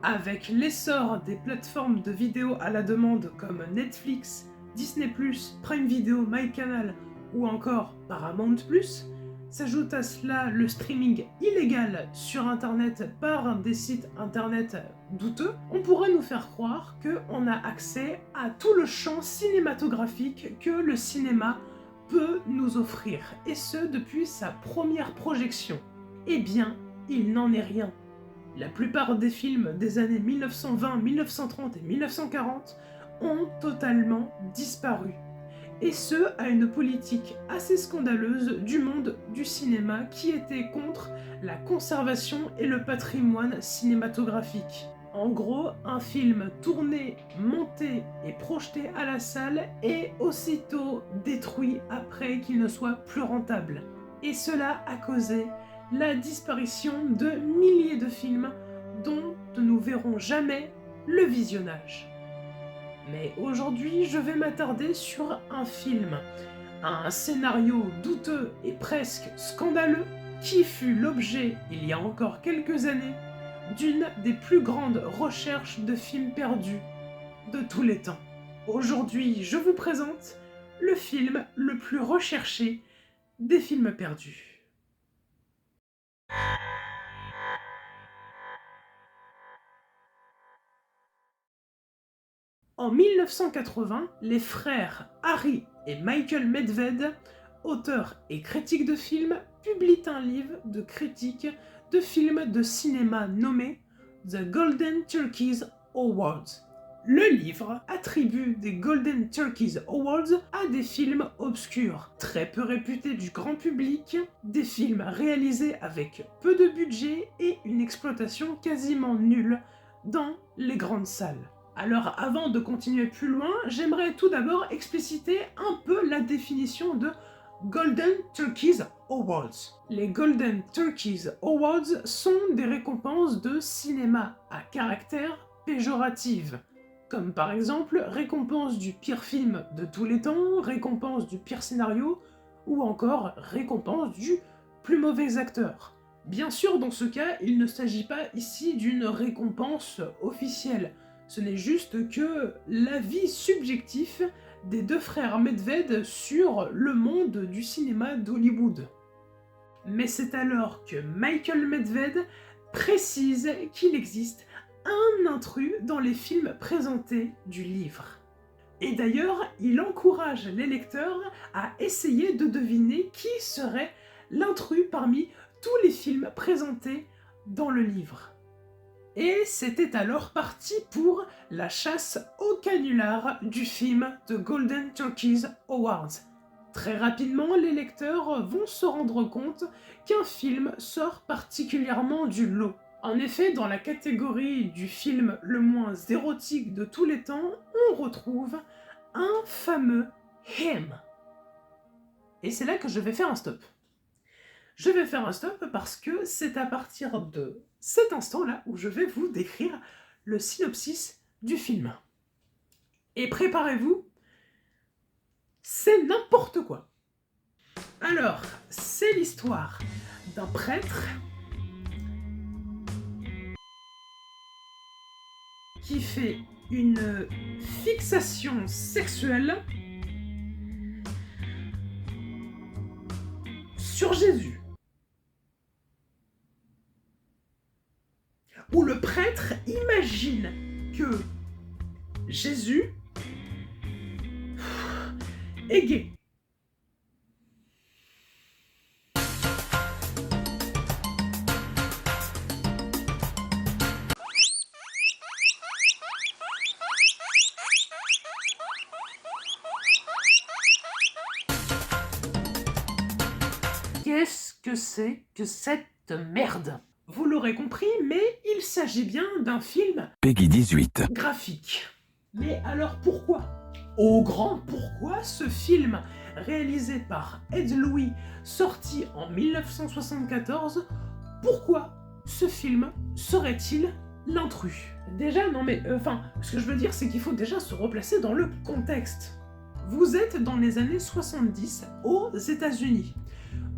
Avec l'essor des plateformes de vidéos à la demande comme Netflix, Disney+, Prime Video, MyCanal ou encore Paramount+, s'ajoute à cela le streaming illégal sur internet par des sites internet douteux, on pourrait nous faire croire qu'on a accès à tout le champ cinématographique que le cinéma peut nous offrir, et ce depuis sa première projection. Eh bien, il n'en est rien. La plupart des films des années 1920, 1930 et 1940 ont totalement disparu. Et ce, à une politique assez scandaleuse du monde du cinéma qui était contre la conservation et le patrimoine cinématographique. En gros, un film tourné, monté et projeté à la salle est aussitôt détruit après qu'il ne soit plus rentable. Et cela a causé la disparition de milliers de films dont nous verrons jamais le visionnage. Mais aujourd'hui, je vais m'attarder sur un film, un scénario douteux et presque scandaleux qui fut l'objet, il y a encore quelques années, d'une des plus grandes recherches de films perdus de tous les temps. Aujourd'hui, je vous présente le film le plus recherché des films perdus. En 1980, les frères Harry et Michael Medved, auteurs et critiques de films, publient un livre de critique de films de cinéma nommé The Golden Turkeys Awards. Le livre attribue des Golden Turkeys Awards à des films obscurs, très peu réputés du grand public, des films réalisés avec peu de budget et une exploitation quasiment nulle dans les grandes salles. Alors avant de continuer plus loin, j'aimerais tout d'abord expliciter un peu la définition de Golden Turkeys Awards. Les Golden Turkeys Awards sont des récompenses de cinéma à caractère péjoratif, comme par exemple récompense du pire film de tous les temps, récompense du pire scénario, ou encore récompense du plus mauvais acteur. Bien sûr, dans ce cas, il ne s'agit pas ici d'une récompense officielle. Ce n'est juste que l'avis subjectif des deux frères Medved sur le monde du cinéma d'Hollywood. Mais c'est alors que Michael Medved précise qu'il existe un intrus dans les films présentés du livre. Et d'ailleurs, il encourage les lecteurs à essayer de deviner qui serait l'intrus parmi tous les films présentés dans le livre. Et c'était alors parti pour la chasse au canular du film The Golden Turkeys Awards. Très rapidement, les lecteurs vont se rendre compte qu'un film sort particulièrement du lot. En effet, dans la catégorie du film le moins érotique de tous les temps, on retrouve un fameux Him. Et c'est là que je vais faire un stop. Je vais faire un stop parce que c'est à partir de cet instant-là où je vais vous décrire le synopsis du film. Et préparez-vous, c'est n'importe quoi. Alors, c'est l'histoire d'un prêtre qui fait une fixation sexuelle sur Jésus. Où le prêtre imagine que Jésus est gay. Qu'est-ce que c'est que cette merde ? Vous l'aurez compris, mais il s'agit bien d'un film Peggy 18. graphique. Mais alors pourquoi ? Au grand pourquoi ce film, réalisé par Ed Louis, sorti en 1974, pourquoi ce film serait-il l'intrus ? Déjà, non mais, ce que je veux dire, c'est qu'il faut déjà se replacer dans le contexte. Vous êtes dans les années 70 aux États-Unis,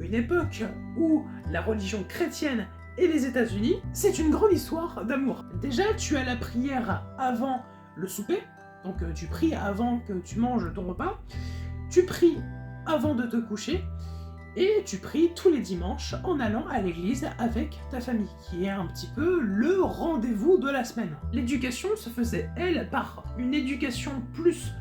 une époque où la religion chrétienne et les États-Unis, c'est une grande histoire d'amour. Déjà, tu as la prière avant le souper, donc tu pries avant que tu manges ton repas, tu pries avant de te coucher, et tu pries tous les dimanches en allant à l'église avec ta famille, qui est un petit peu le rendez-vous de la semaine. L'éducation se faisait, elle, par une éducation plus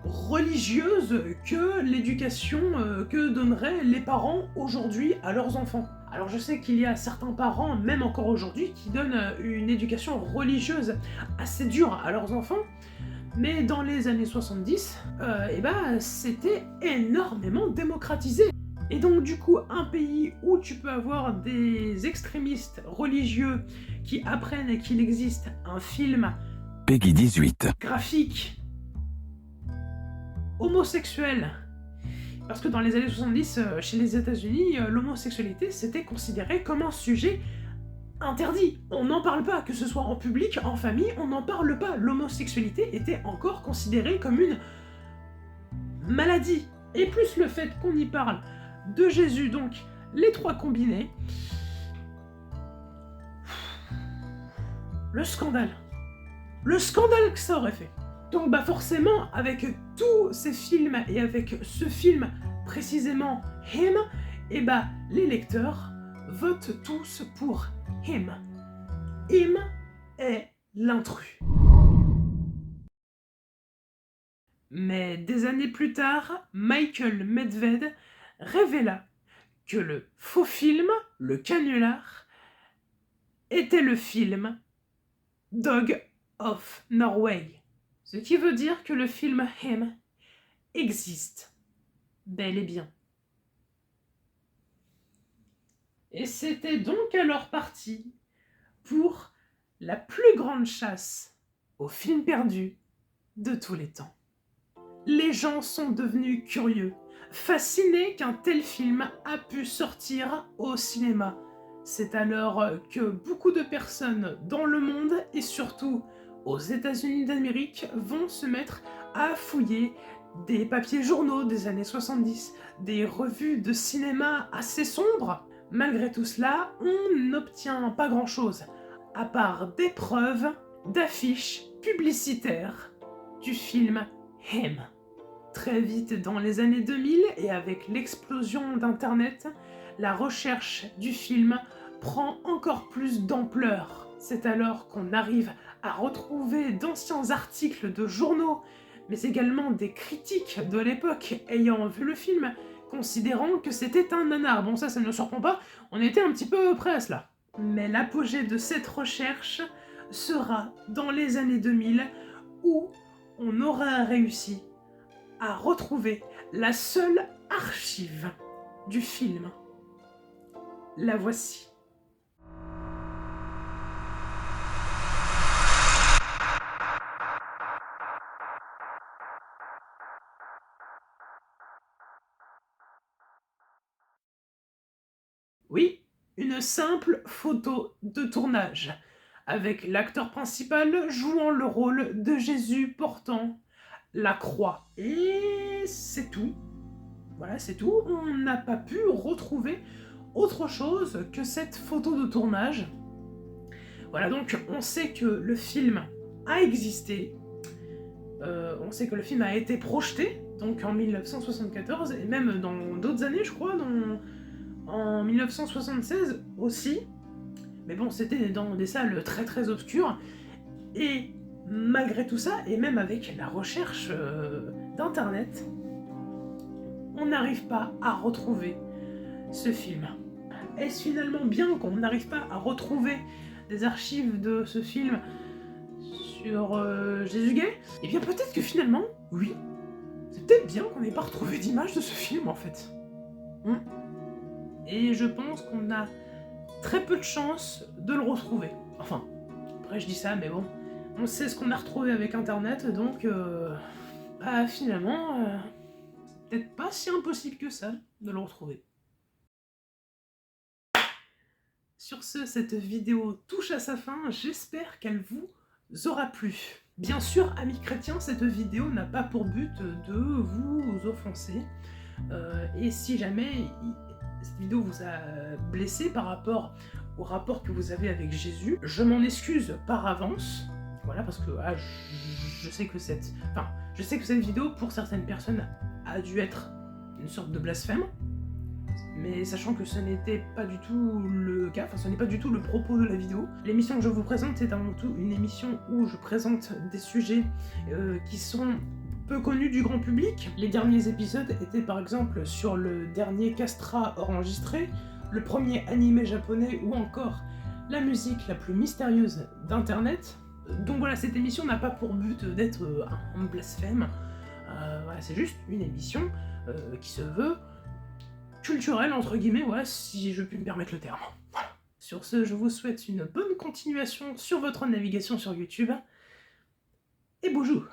religieuse que l'éducation que donneraient les parents aujourd'hui à leurs enfants. Alors je sais qu'il y a certains parents, même encore aujourd'hui, qui donnent une éducation religieuse assez dure à leurs enfants, mais dans les années 70, c'était énormément démocratisé. Et donc du coup, un pays où tu peux avoir des extrémistes religieux qui apprennent qu'il existe un film Peggy 18 graphique homosexuel, parce que dans les années 70, chez les États-Unis, l'homosexualité c'était considéré comme un sujet interdit. On n'en parle pas, que ce soit en public, en famille, on n'en parle pas. L'homosexualité était encore considérée comme une maladie. Et plus le fait qu'on y parle de Jésus, donc les trois combinés, le scandale que ça aurait fait. Donc bah forcément, avec tous ces films et avec ce film précisément Him, les lecteurs votent tous pour Him. Him est l'intrus. Mais des années plus tard, Michael Medved révéla que le faux film, le canular, était le film Dog of Norway. Ce qui veut dire que le film Him existe bel et bien. Et c'était donc alors parti pour la plus grande chasse aux films perdus de tous les temps. Les gens sont devenus curieux, fascinés qu'un tel film a pu sortir au cinéma. C'est alors que beaucoup de personnes dans le monde, et surtout aux États-Unis d'Amérique, vont se mettre à fouiller des papiers journaux des années 70, des revues de cinéma assez sombres. Malgré tout cela, on n'obtient pas grand-chose, à part des preuves d'affiches publicitaires du film Him. Très vite dans les années 2000, et avec l'explosion d'Internet, la recherche du film prend encore plus d'ampleur. C'est alors qu'on arrive à retrouver d'anciens articles de journaux, mais également des critiques de l'époque ayant vu le film, considérant que c'était un nanar. Bon, ça ne surprend pas, on était un petit peu près à cela. Mais l'apogée de cette recherche sera dans les années 2000, où on aura réussi à retrouver la seule archive du film. La voici. Oui, une simple photo de tournage, avec l'acteur principal jouant le rôle de Jésus portant la croix. Et c'est tout. Voilà, c'est tout. On n'a pas pu retrouver autre chose que cette photo de tournage. Voilà, donc on sait que le film a existé. On sait que le film a été projeté, donc en 1974, et même dans d'autres années, je crois, en 1976 aussi. Mais bon, c'était dans des salles très très obscures. Et malgré tout ça, et même avec la recherche d'Internet, on n'arrive pas à retrouver ce film. Est-ce finalement bien qu'on n'arrive pas à retrouver des archives de ce film sur Jésus gay? Eh bien peut-être que finalement, oui, c'est peut-être bien qu'on n'ait pas retrouvé d'image de ce film en fait. Et je pense qu'on a très peu de chances de le retrouver. Enfin, après je dis ça, mais bon, on sait ce qu'on a retrouvé avec Internet, donc finalement, c'est peut-être pas si impossible que ça de le retrouver. Sur ce, cette vidéo touche à sa fin, j'espère qu'elle vous aura plu. Bien sûr, amis chrétiens, cette vidéo n'a pas pour but de vous offenser, et si jamais cette vidéo vous a blessé par rapport au rapport que vous avez avec Jésus. Je m'en excuse par avance, voilà, parce que je sais que cette vidéo, pour certaines personnes, a dû être une sorte de blasphème, mais sachant que ce n'était pas du tout le cas, ce n'est pas du tout le propos de la vidéo. L'émission que je vous présente est avant tout une émission où je présente des sujets qui sont peu connus du grand public. Les derniers épisodes étaient par exemple sur le dernier Castra enregistré, le premier animé japonais ou encore la musique la plus mystérieuse d'internet. Donc voilà, cette émission n'a pas pour but d'être un blasphème, voilà, c'est juste une émission qui se veut culturelle, entre guillemets, voilà, si je puis me permettre le terme. Voilà. Sur ce, je vous souhaite une bonne continuation sur votre navigation sur YouTube, et bonjour.